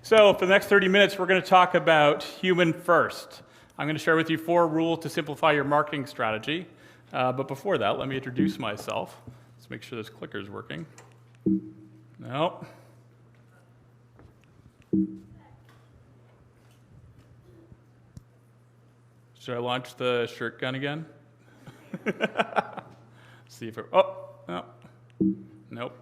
So for the next 30 minutes, we're going to talk about human first. I'm going to share with you 4 rules to simplify your marketing strategy. But before that, let me introduce myself. Let's make sure this clicker is working. No. Should I launch the shirt gun again? See if it, oh, no. Nope.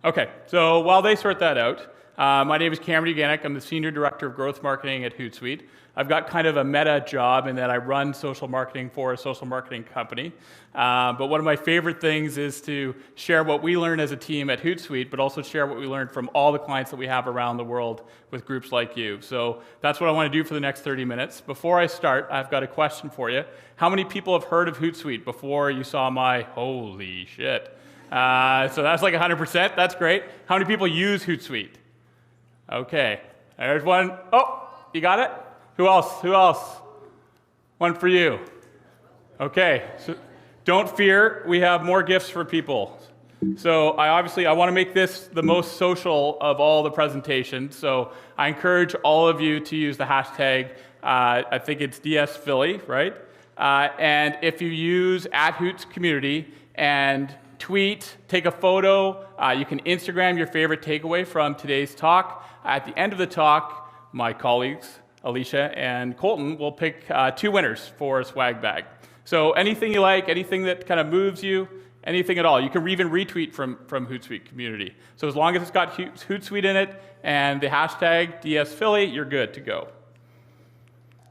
Okay, so while they sort that out, my name is Cameron Uganic. I'm the Senior Director of Growth Marketing at HootSuite. I've got kind of a meta job in that I run social marketing for a social marketing company. But one of my favorite things is to share what we learn as a team at HootSuite, but also share what we learned from all the clients that we have around the world with groups like you. So that's what I want to do for the next 30 minutes. Before I start, I've got a question for you. How many people have heard of HootSuite before you saw my holy shit? So that's like 100%. That's great. How many people use HootSuite? Okay, there's one. Oh, you got it? Who else? Who else? One for you. Okay, so don't fear. We have more gifts for people. So I want to make this the most social of all the presentations. So I encourage all of you to use the hashtag, I think it's DSPhilly, right? And if you use @HootsCommunity and tweet, take a photo, you can Instagram your favorite takeaway from today's talk. At the end of the talk, my colleagues, Alicia and Colton, will pick 2 winners for a swag bag. So anything you like, anything that kind of moves you, anything at all. You can even retweet from HootSuite community. So as long as it's got HootSuite in it and the hashtag DSPhilly, you're good to go.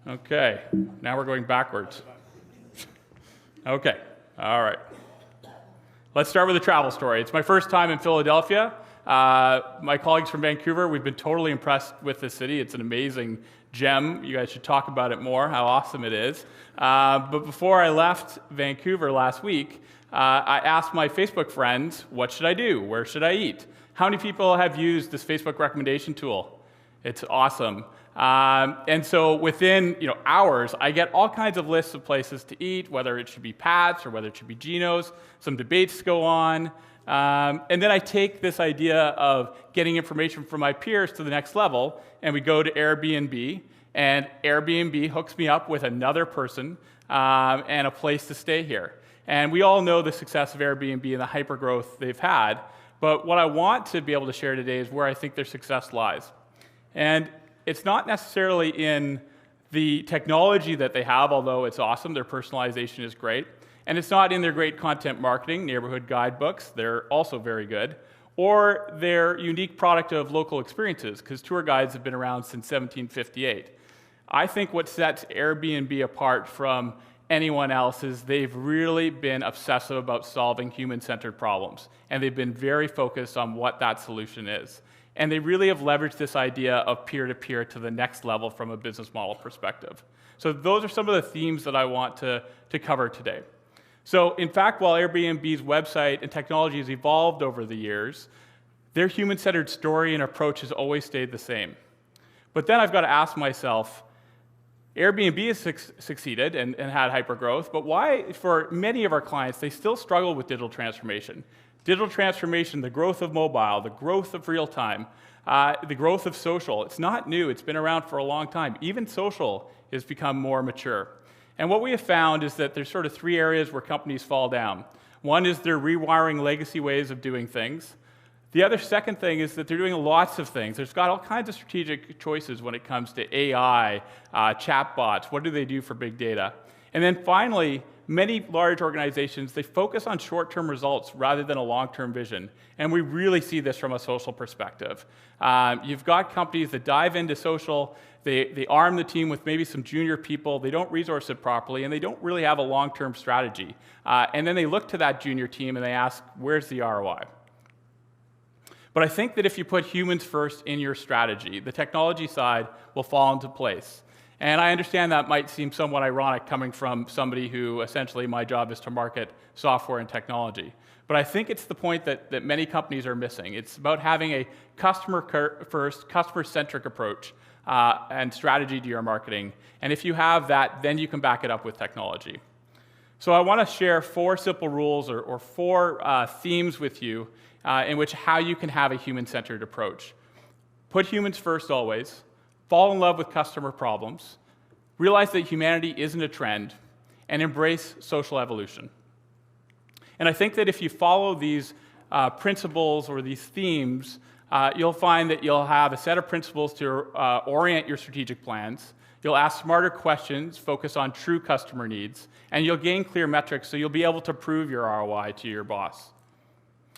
Okay, now we're going backwards. Okay, all right. Let's start with a travel story. It's my first time in Philadelphia. My colleagues from Vancouver, we've been totally impressed with this city. It's an amazing gem. You guys should talk about it more, how awesome it is. But before I left Vancouver last week, I asked my Facebook friends, what should I do? Where should I eat? How many people have used this Facebook recommendation tool? It's awesome. And so within hours, I get all kinds of lists of places to eat, whether it should be Pat's or whether it should be Gino's. Some debates go on. And then I take this idea of getting information from my peers to the next level, and we go to Airbnb, and Airbnb hooks me up with another person and a place to stay here. And we all know the success of Airbnb and the hypergrowth they've had, but what I want to be able to share today is where I think their success lies. And it's not necessarily in the technology that they have, although it's awesome, their personalization is great. And it's not in their great content marketing, neighborhood guidebooks, they're also very good, or their unique product of local experiences, because tour guides have been around since 1758. I think what sets Airbnb apart from anyone else is they've really been obsessive about solving human-centered problems, and they've been very focused on what that solution is. And they really have leveraged this idea of peer-to-peer to the next level from a business model perspective. So those are some of the themes that I want to cover today. So in fact, while Airbnb's website and technology has evolved over the years, their human-centered story and approach has always stayed the same. But then I've got to ask myself, Airbnb has succeeded and had hypergrowth, but why, for many of our clients, they still struggle with digital transformation? Digital transformation, the growth of mobile, the growth of real-time, the growth of social, it's not new, it's been around for a long time. Even social has become more mature. And what we have found is that there's sort of 3 areas where companies fall down. One is they're rewiring legacy ways of doing things. The other second thing is that they're doing lots of things. There's got all kinds of strategic choices when it comes to AI, chatbots, what do they do for big data? And then finally, many large organizations, they focus on short-term results rather than a long-term vision. And we really see this from a social perspective. You've got companies that dive into social, they arm the team with maybe some junior people, they don't resource it properly, and they don't really have a long-term strategy. And then they look to that junior team and they ask, where's the ROI? But I think that if you put humans first in your strategy, the technology side will fall into place. And I understand that might seem somewhat ironic coming from somebody who essentially my job is to market software and technology. But I think it's the point that many companies are missing. It's about having a customer-first, customer-centric approach and strategy to your marketing. And if you have that, then you can back it up with technology. So I want to share 4 simple rules or 4 themes with you in which how you can have a human-centered approach. Put humans first always, fall in love with customer problems, realize that humanity isn't a trend, and embrace social evolution. And I think that if you follow these principles or these themes, you'll find that you'll have a set of principles to orient your strategic plans. You'll ask smarter questions, focus on true customer needs, and you'll gain clear metrics so you'll be able to prove your ROI to your boss.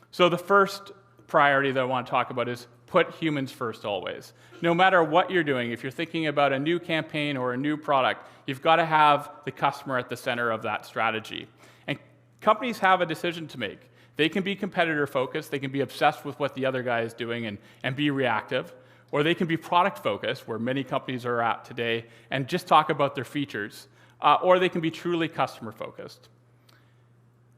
So the first priority that I want to talk about is put humans first always. No matter what you're doing, if you're thinking about a new campaign or a new product, you've got to have the customer at the center of that strategy. And companies have a decision to make. They can be competitor-focused, they can be obsessed with what the other guy is doing and be reactive, or they can be product-focused, where many companies are at today, and just talk about their features, or they can be truly customer-focused.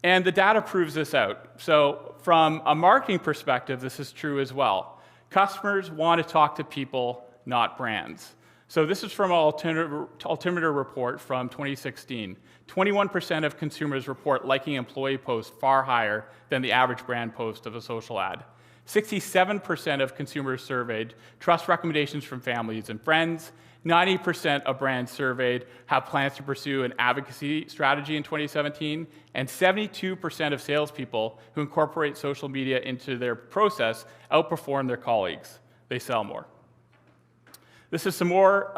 And the data proves this out. So from a marketing perspective, this is true as well. Customers want to talk to people, not brands. So this is from an Altimeter report from 2016. 21% of consumers report liking employee posts far higher than the average brand post of a social ad. 67% of consumers surveyed trust recommendations from families and friends. 90% of brands surveyed have plans to pursue an advocacy strategy in 2017. And 72% of salespeople who incorporate social media into their process outperform their colleagues. They sell more. This is some more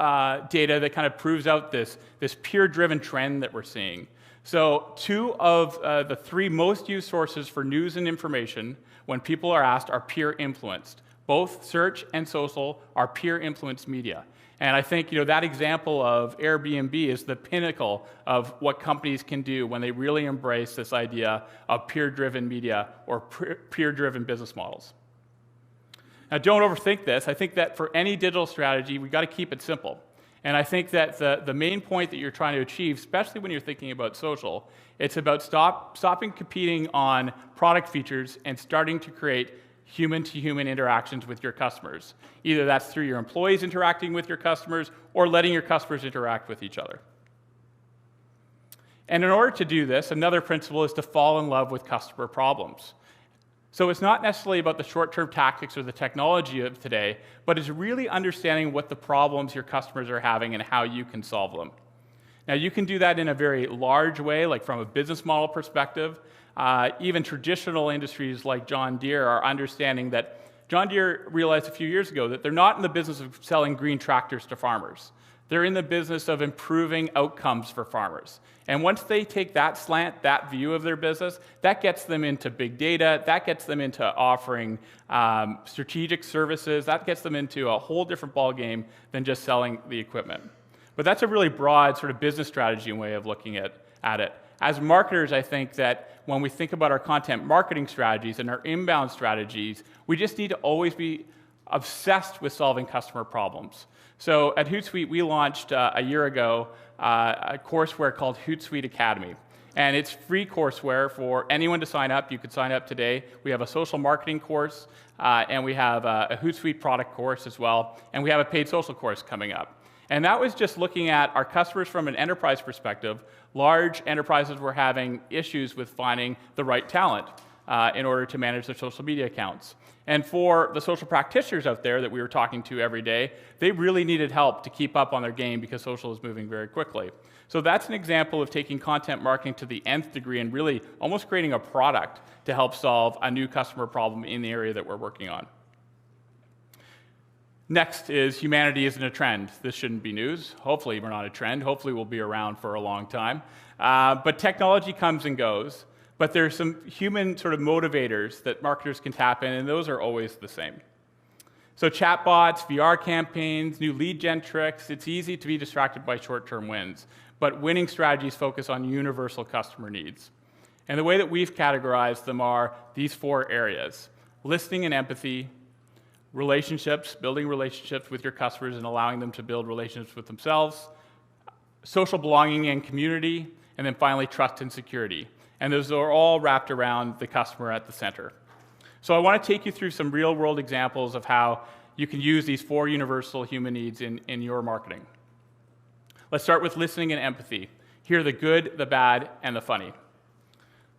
data that kind of proves out this peer-driven trend that we're seeing. So 2 of the 3 most used sources for news and information when people are asked are peer-influenced. Both search and social are peer-influenced media. And I think that example of Airbnb is the pinnacle of what companies can do when they really embrace this idea of peer-driven media or peer-driven business models. Now, don't overthink this. I think that for any digital strategy, we've got to keep it simple. And I think that the main point that you're trying to achieve, especially when you're thinking about social, it's about stopping competing on product features and starting to create human-to-human interactions with your customers. Either that's through your employees interacting with your customers or letting your customers interact with each other. And in order to do this, another principle is to fall in love with customer problems. So it's not necessarily about the short-term tactics or the technology of today, but it's really understanding what the problems your customers are having and how you can solve them. Now, you can do that in a very large way, like from a business model perspective. Even traditional industries like John Deere are understanding that John Deere realized a few years ago that they're not in the business of selling green tractors to farmers. They're in the business of improving outcomes for farmers. And once they take that slant, that view of their business, that gets them into big data, that gets them into offering strategic services, that gets them into a whole different ballgame than just selling the equipment. But that's a really broad sort of business strategy way of looking at it. As marketers, I think that when we think about our content marketing strategies and our inbound strategies, we just need to always be obsessed with solving customer problems. So at HootSuite, we launched a year ago a courseware called HootSuite Academy. And it's free courseware for anyone to sign up. You could sign up today. We have a social marketing course, and we have a HootSuite product course as well, and we have a paid social course coming up. And that was just looking at our customers from an enterprise perspective. Large enterprises were having issues with finding the right talent in order to manage their social media accounts. And for the social practitioners out there that we were talking to every day, they really needed help to keep up on their game because social is moving very quickly. So that's an example of taking content marketing to the nth degree and really almost creating a product to help solve a new customer problem in the area that we're working on. Next is humanity isn't a trend. This shouldn't be news. Hopefully we're not a trend. Hopefully we'll be around for a long time. But technology comes and goes. But there's some human sort of motivators that marketers can tap in, and those are always the same. So chatbots, VR campaigns, new lead gen tricks, it's easy to be distracted by short-term wins. But winning strategies focus on universal customer needs. And the way that we've categorized them are these 4 areas: listening and empathy, relationships, building relationships with your customers and allowing them to build relationships with themselves, social belonging and community, and then finally trust and security. And those are all wrapped around the customer at the center. So I want to take you through some real-world examples of how you can use these 4 universal human needs in your marketing. Let's start with listening and empathy. Hear the good, the bad, and the funny.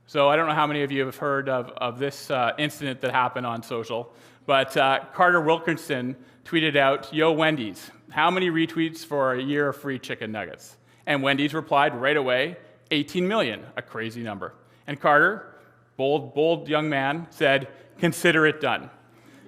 So I don't know how many of you have heard of this incident that happened on social, but Carter Wilkinson tweeted out, "Yo, Wendy's, how many retweets for a year of free chicken nuggets?" And Wendy's replied right away, 18 million, a crazy number. And Carter, bold young man, said, "Consider it done."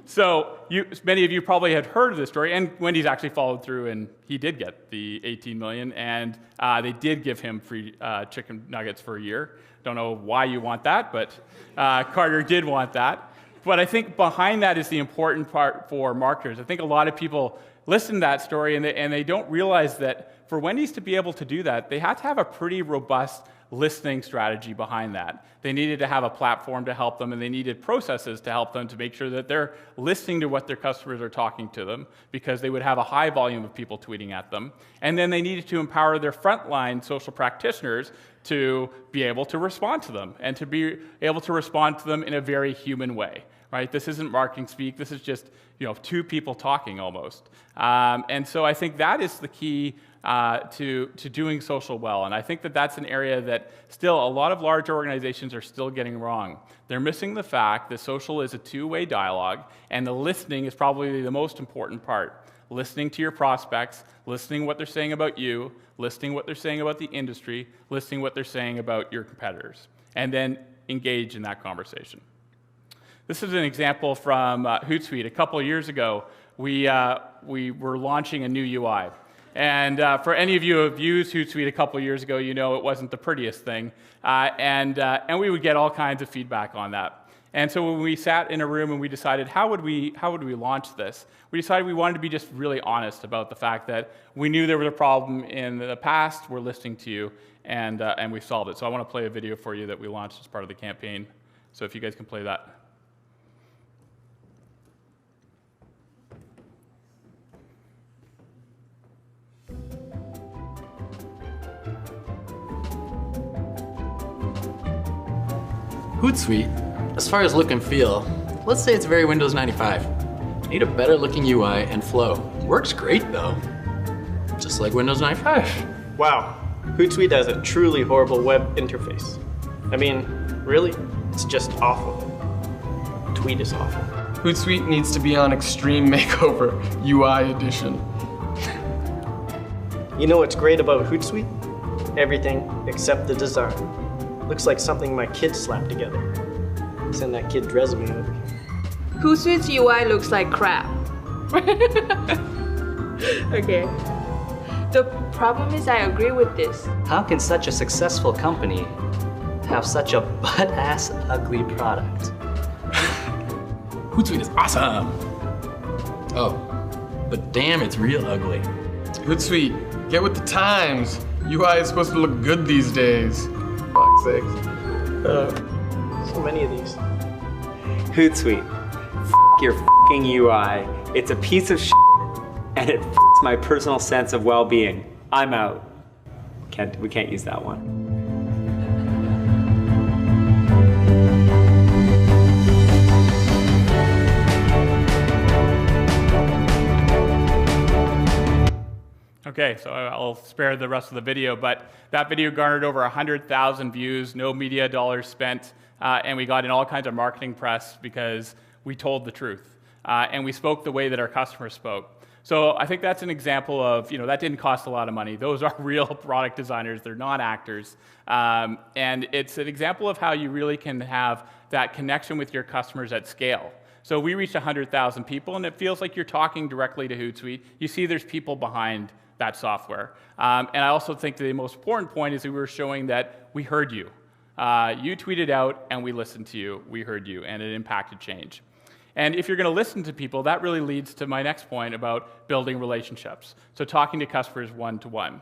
So many of you probably had heard of this story, and Wendy's actually followed through, and he did get the 18 million, and they did give him free chicken nuggets for a year. Don't know why you want that, but Carter did want that. But I think behind that is the important part for marketers. I think a lot of people listen to that story, and they don't realize that for Wendy's to be able to do that, they had to have a pretty robust listening strategy behind that. They needed to have a platform to help them, and they needed processes to help them to make sure that they're listening to what their customers are talking to them, because they would have a high volume of people tweeting at them. And then they needed to empower their frontline social practitioners to be able to respond to them, and to be able to respond to them in a very human way. Right? This isn't marketing speak. This is just two people talking almost. And so I think that is the key to doing social well. And I think that that's an area that still a lot of large organizations are still getting wrong. They're missing the fact that social is a two-way dialogue, and the listening is probably the most important part. Listening to your prospects, listening what they're saying about you, listening what they're saying about the industry, listening what they're saying about your competitors, and then engage in that conversation. This is an example from HootSuite. A couple of years ago, we were launching a new UI. And for any of you who have used HootSuite a couple of years ago, you know it wasn't the prettiest thing. And we would get all kinds of feedback on that. And so when we sat in a room and we decided, how would we launch this? We decided we wanted to be just really honest about the fact that we knew there was a problem in the past, we're listening to you, and we solved it. So I want to play a video for you that we launched as part of the campaign. So if you guys can play that. HootSuite, as far as look and feel, let's say it's very Windows 95. Need a better looking UI and flow. Works great though, just like Windows 95. Wow, HootSuite has a truly horrible web interface. I mean, really, it's just awful. Tweet is awful. HootSuite needs to be on Extreme Makeover UI Edition. You know what's great about HootSuite? Everything except the design. Looks like something my kid slapped together. Send that kid resume over here. HootSuite's UI looks like crap. Okay. The problem is I agree with this. How can such a successful company have such a butt-ass ugly product? HootSuite is awesome! Oh, but damn, it's real ugly. HootSuite, get with the times. UI is supposed to look good these days. Fuck's sakes. So many of these. HootSuite, your fucking UI. It's a piece of shit, and it my personal sense of well-being. I'm out. We can't use that one. Okay, so I'll spare the rest of the video, but that video garnered over 100,000 views, no media dollars spent, and we got in all kinds of marketing press because we told the truth, and we spoke the way that our customers spoke. So I think that's an example of, that didn't cost a lot of money. Those are real product designers, they're not actors, and it's an example of how you really can have that connection with your customers at scale. So we reached 100,000 people, and it feels like you're talking directly to HootSuite. You see there's people behind that software. And I also think the most important point is that we were showing that we heard you. You tweeted out, and we listened to you. We heard you, and it impacted change. And if you're going to listen to people, that really leads to my next point about building relationships. So talking to customers one-to-one.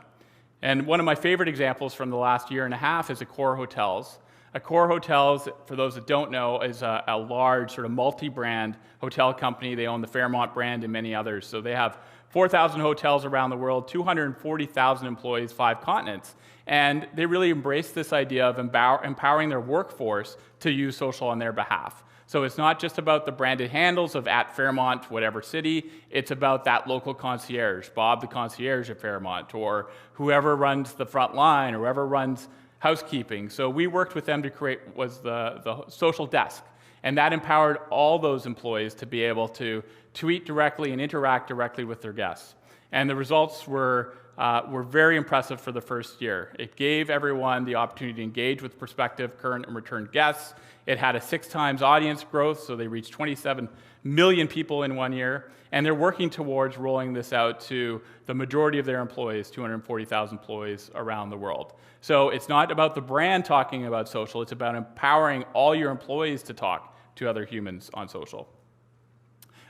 And one of my favorite examples from the last year and a half is Accor Hotels. Accor Hotels, for those that don't know, is a large sort of multi-brand hotel company. They own the Fairmont brand and many others. So they have 4,000 hotels around the world, 240,000 employees, 5 continents. And they really embraced this idea of empowering their workforce to use social on their behalf. So it's not just about the branded handles of at Fairmont, whatever city, it's about that local concierge, Bob the concierge at Fairmont, or whoever runs the front line, or whoever runs housekeeping. So we worked with them to create the social desk. And that empowered all those employees to be able to tweet directly and interact directly with their guests. And the results were very impressive for the first year. It gave everyone the opportunity to engage with prospective, current, and returned guests. It had a 6 times audience growth, so they reached 27 million people in 1 year. And they're working towards rolling this out to the majority of their employees, 240,000 employees around the world. So it's not about the brand talking about social, it's about empowering all your employees to talk to other humans on social.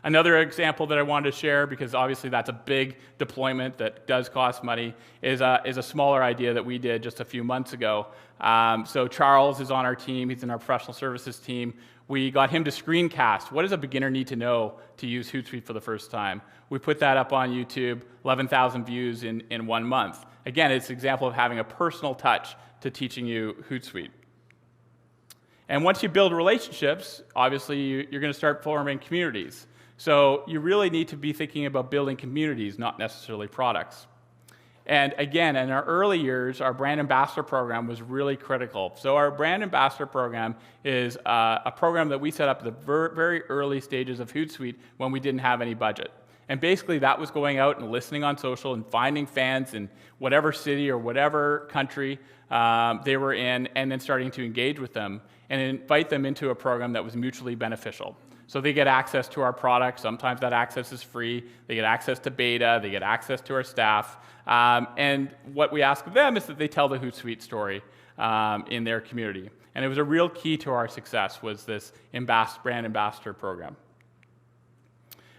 Another example that I wanted to share, because obviously that's a big deployment that does cost money, is a smaller idea that we did just a few months ago. So Charles is on our team, he's in our professional services team. We got him to screencast. What does a beginner need to know to use HootSuite for the first time? We put that up on YouTube, 11,000 views in 1 month. Again, it's an example of having a personal touch to teaching you HootSuite. And once you build relationships, obviously you're going to start forming communities. So you really need to be thinking about building communities, not necessarily products. And again, in our early years, our brand ambassador program was really critical. So our brand ambassador program is a program that we set up at the very early stages of HootSuite when we didn't have any budget. And basically that was going out and listening on social and finding fans in whatever city or whatever country they were in, and then starting to engage with them and invite them into a program that was mutually beneficial. So they get access to our products. Sometimes that access is free. They get access to beta. They get access to our staff. And what we ask of them is that they tell the HootSuite story in their community. And it was a real key to our success was this brand ambassador program.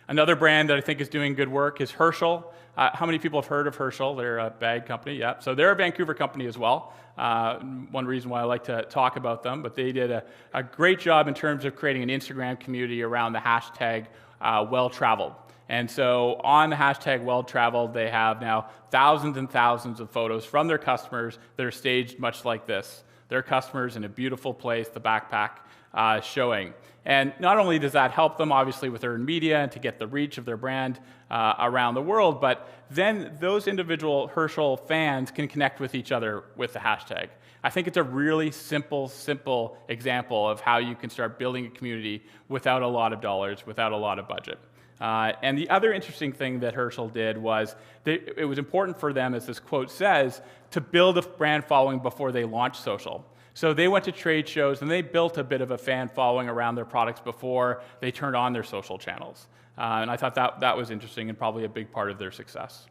Another brand that I think is doing good work is Herschel. How many people have heard of Herschel? They're a bag company, yeah. So they're a Vancouver company as well. One reason why I like to talk about them, but they did a great job in terms of creating an Instagram community around the hashtag well-traveled. And so on the hashtag well-traveled, they have now thousands and thousands of photos from their customers that are staged much like this. Their customers in a beautiful place, the backpack showing. And not only does that help them, obviously, with earned media and to get the reach of their brand around the world, but then those individual Herschel fans can connect with each other with the hashtag. I think it's a really simple example of how you can start building a community without a lot of dollars, without a lot of budget. And the other interesting thing that Herschel did was it was important for them, as this quote says, to build a brand following before they launched social. So they went to trade shows and they built a bit of a fan following around their products before they turned on their social channels. And I thought that was interesting and probably a big part of their success.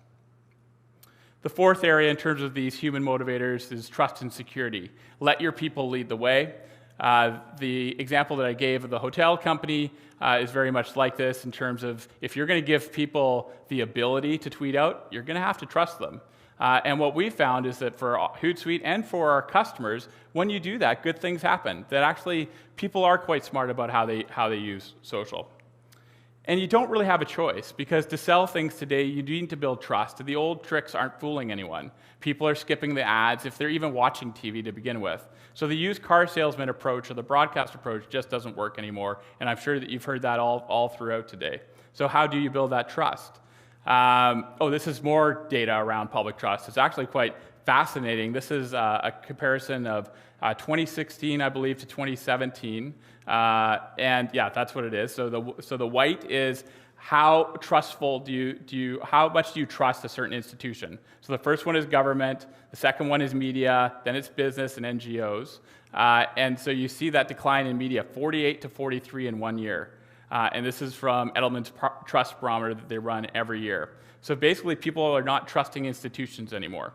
The fourth area in terms of these human motivators is trust and security. Let your people lead the way. The example that I gave of the hotel company is very much like this in terms of if you're going to give people the ability to tweet out, you're going to have to trust them. And what we found is that for HootSuite and for our customers, when you do that, good things happen. That actually people are quite smart about how they use social. And you don't really have a choice, because to sell things today, you need to build trust. The old tricks aren't fooling anyone. People are skipping the ads if they're even watching TV to begin with. So the used car salesman approach or the broadcast approach just doesn't work anymore, and I'm sure that you've heard that all throughout today. So how do you build that trust? This is more data around public trust. It's actually quite fascinating. This is a comparison of 2016, I believe, to 2017. And yeah, that's what it is. So the white is how trustful how much do you trust a certain institution? So the first one is government, the second one is media, then it's business and NGOs. And so you see that decline in media, 48 to 43 in 1 year. And this is from Edelman's Trust Barometer that they run every year. So basically, people are not trusting institutions anymore.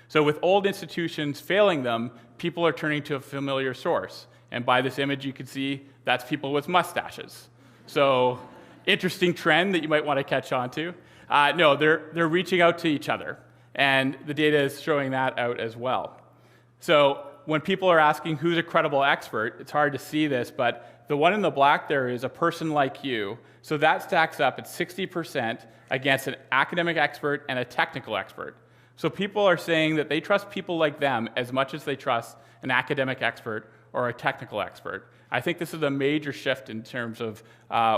So with old institutions failing them, people are turning to a familiar source. And by this image, you can see that's people with mustaches. So interesting trend that you might want to catch on to. No, they're reaching out to each other. And the data is showing that out as well. So when people are asking who's a credible expert, it's hard to see this, but the one in the black there is a person like you. So that stacks up at 60% against an academic expert and a technical expert. So people are saying that they trust people like them as much as they trust an academic expert or a technical expert. I think this is a major shift in terms of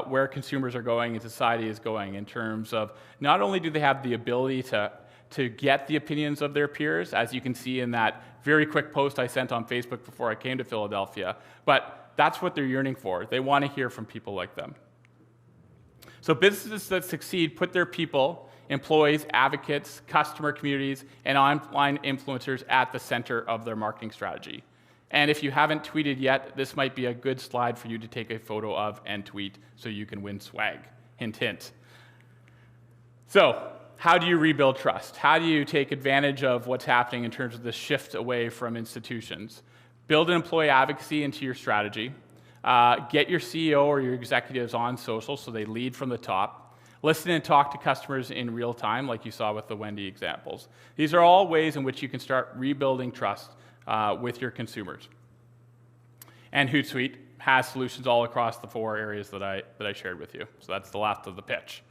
where consumers are going and society is going, in terms of not only do they have the ability to get the opinions of their peers, as you can see in that very quick post I sent on Facebook before I came to Philadelphia, but that's what they're yearning for. They want to hear from people like them. So businesses that succeed put their people, employees, advocates, customer communities, and online influencers at the center of their marketing strategy. And if you haven't tweeted yet, this might be a good slide for you to take a photo of and tweet so you can win swag. Hint, hint. So, how do you rebuild trust? How do you take advantage of what's happening in terms of the shift away from institutions? Build an employee advocacy into your strategy. Get your CEO or your executives on social so they lead from the top. Listen and talk to customers in real time, like you saw with the Wendy examples. These are all ways in which you can start rebuilding trust with your consumers. And Hootsuite has solutions all across the 4 areas that I shared with you. So that's the last of the pitch.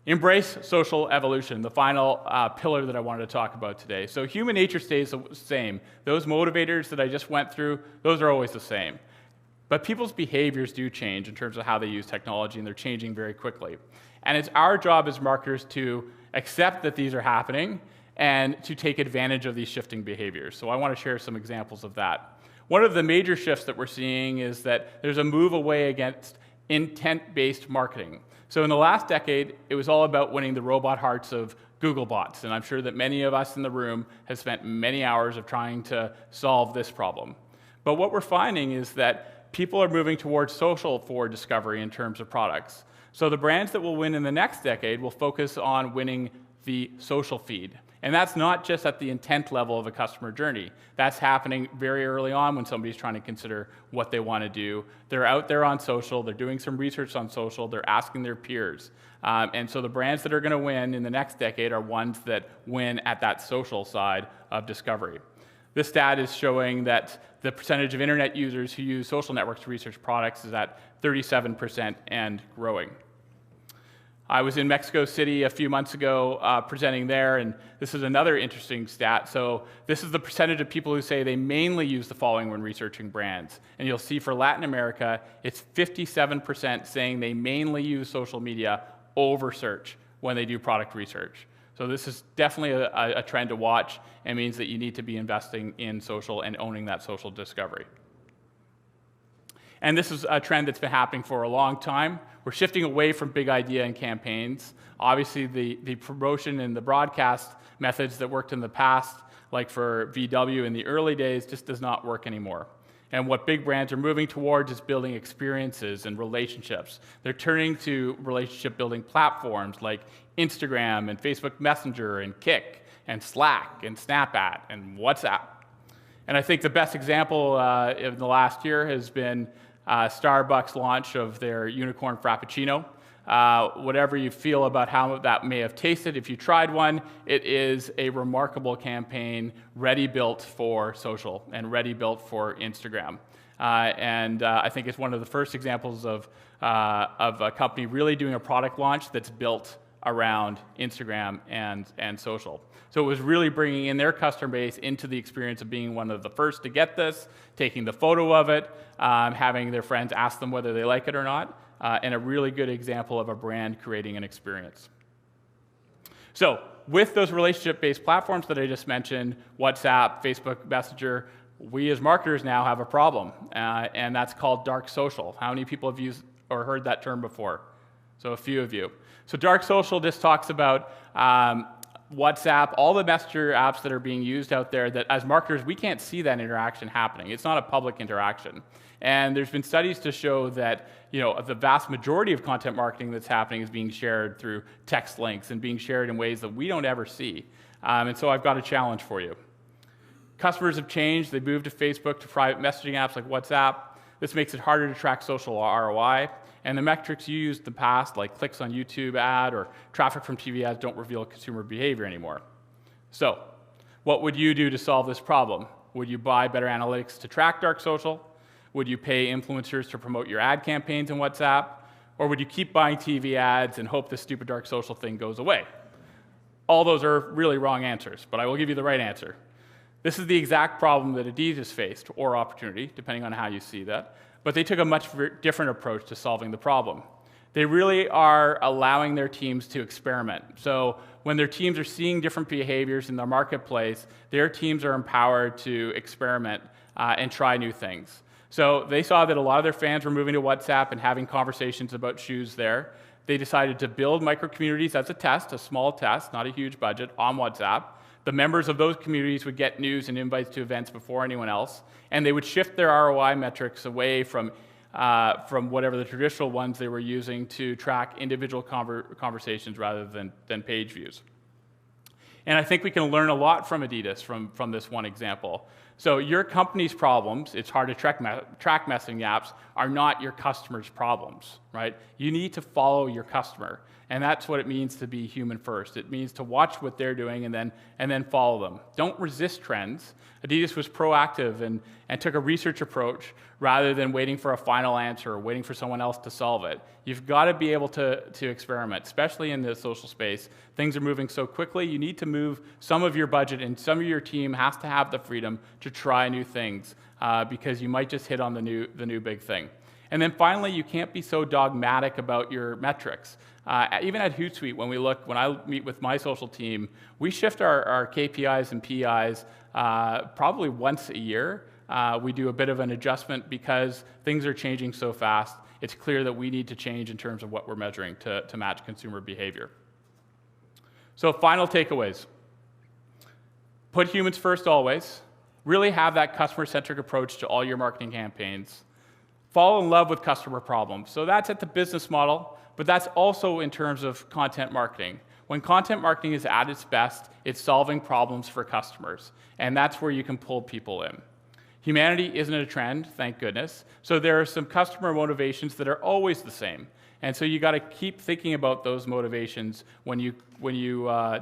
Embrace social evolution, the final pillar that I wanted to talk about today. So human nature stays the same. Those motivators that I just went through, those are always the same. But people's behaviors do change in terms of how they use technology, and they're changing very quickly. And it's our job as marketers to accept that these are happening and to take advantage of these shifting behaviors. So I want to share some examples of that. One of the major shifts that we're seeing is that there's a move away against intent-based marketing. So in the last decade, it was all about winning the robot hearts of Google bots, and I'm sure that many of us in the room have spent many hours of trying to solve this problem. But what we're finding is that people are moving towards social for discovery in terms of products. So the brands that will win in the next decade will focus on winning the social feed. And that's not just at the intent level of a customer journey. That's happening very early on when somebody's trying to consider what they want to do. They're out there on social, they're doing some research on social, they're asking their peers. And so the brands that are going to win in the next decade are ones that win at that social side of discovery. This stat is showing that the percentage of internet users who use social networks to research products is at 37% and growing. I was in Mexico City a few months ago presenting there, and this is another interesting stat. So this is the percentage of people who say they mainly use the following when researching brands. And you'll see for Latin America, it's 57% saying they mainly use social media over search when they do product research. So this is definitely a trend to watch, and means that you need to be investing in social and owning that social discovery. And this is a trend that's been happening for a long time. We're shifting away from big idea and campaigns. Obviously, the promotion and the broadcast methods that worked in the past, like for VW in the early days, just does not work anymore. And what big brands are moving towards is building experiences and relationships. They're turning to relationship-building platforms like Instagram and Facebook Messenger and Kik and Slack and Snapchat and WhatsApp. And I think the best example in the last year has been Starbucks' launch of their Unicorn Frappuccino. Whatever you feel about how that may have tasted, if you tried one, it is a remarkable campaign, ready-built for social and ready-built for Instagram. And I think it's one of the first examples of a company really doing a product launch that's built around Instagram and social. So it was really bringing in their customer base into the experience of being one of the first to get this, taking the photo of it, having their friends ask them whether they like it or not, and a really good example of a brand creating an experience. So with those relationship-based platforms that I just mentioned, WhatsApp, Facebook Messenger, we as marketers now have a problem, and that's called dark social. How many people have used or heard that term before? So a few of you. So dark social just talks about WhatsApp, all the messenger apps that are being used out there that as marketers, we can't see that interaction happening. It's not a public interaction. And there's been studies to show that the vast majority of content marketing that's happening is being shared through text links and being shared in ways that we don't ever see. And so I've got a challenge for you. Customers have changed. They moved to Facebook, to private messaging apps like WhatsApp. This makes it harder to track social ROI. And the metrics you used in the past, like clicks on YouTube ad or traffic from TV ads, don't reveal consumer behavior anymore. So what would you do to solve this problem? Would you buy better analytics to track dark social? Would you pay influencers to promote your ad campaigns in WhatsApp? Or would you keep buying TV ads and hope this stupid dark social thing goes away? All those are really wrong answers, but I will give you the right answer. This is the exact problem that Adidas faced, or opportunity, depending on how you see that, but they took a much different approach to solving the problem. They really are allowing their teams to experiment. So when their teams are seeing different behaviors in the marketplace, their teams are empowered to experiment and try new things. So they saw that a lot of their fans were moving to WhatsApp and having conversations about shoes there. They decided to build micro-communities as a test, a small test, not a huge budget, on WhatsApp. The members of those communities would get news and invites to events before anyone else, and they would shift their ROI metrics away from whatever the traditional ones they were using to track individual conversations rather than page views. And I think we can learn a lot from Adidas from this one example. So your company's problems, it's hard to track messaging apps, are not your customers' problems, right? You need to follow your customer. And that's what it means to be human first. It means to watch what they're doing and then follow them. Don't resist trends. Adidas was proactive and took a research approach rather than waiting for a final answer or waiting for someone else to solve it. You've got to be able to experiment, especially in the social space. Things are moving so quickly, you need to move some of your budget, and some of your team has to have the freedom to try new things because you might just hit on the new big thing. And then finally, you can't be so dogmatic about your metrics. Even at HootSuite, when I meet with my social team, we shift our KPIs and PIs probably once a year. We do a bit of an adjustment because things are changing so fast. It's clear that we need to change in terms of what we're measuring to match consumer behavior. So final takeaways. Put humans first always. Really have that customer-centric approach to all your marketing campaigns. Fall in love with customer problems. So that's at the business model, but that's also in terms of content marketing. When content marketing is at its best, it's solving problems for customers, and that's where you can pull people in. Humanity isn't a trend, thank goodness, so there are some customer motivations that are always the same, and so you got to keep thinking about those motivations when you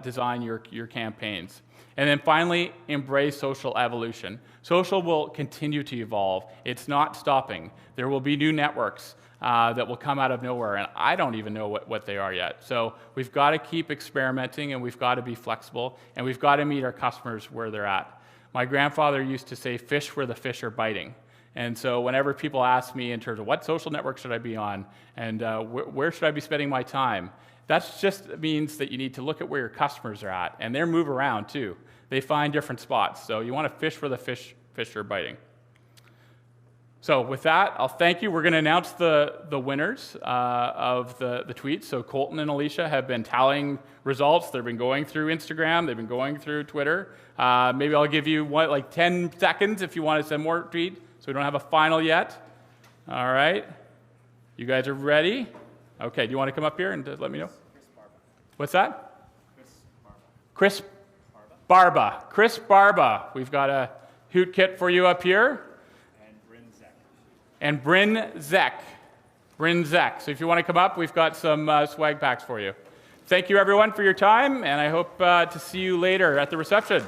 design your campaigns. And then finally, embrace social evolution. Social will continue to evolve. It's not stopping. There will be new networks that will come out of nowhere, and I don't even know what they are yet. So we've got to keep experimenting, and we've got to be flexible, and we've got to meet our customers where they're at. My grandfather used to say, fish where the fish are biting. And so whenever people ask me in terms of what social network should I be on and where should I be spending my time, that just means that you need to look at where your customers are at, and they move around too. They find different spots. So you want to fish where the fish are biting. So with that, I'll thank you. We're going to announce the winners of the tweets. So Colton and Alicia have been tallying results. They've been going through Instagram. They've been going through Twitter. Maybe I'll give you like 10 seconds if you want to send more tweets. So we don't have a final yet. All right. You guys are ready? Okay. Do you want to come up here and let me know? What's that? Chris Barba. Chris Barba. We've got a Hoot kit for you up here. And Bryn Zek. So if you want to come up, we've got some swag packs for you. Thank you, everyone, for your time, and I hope to see you later at the reception.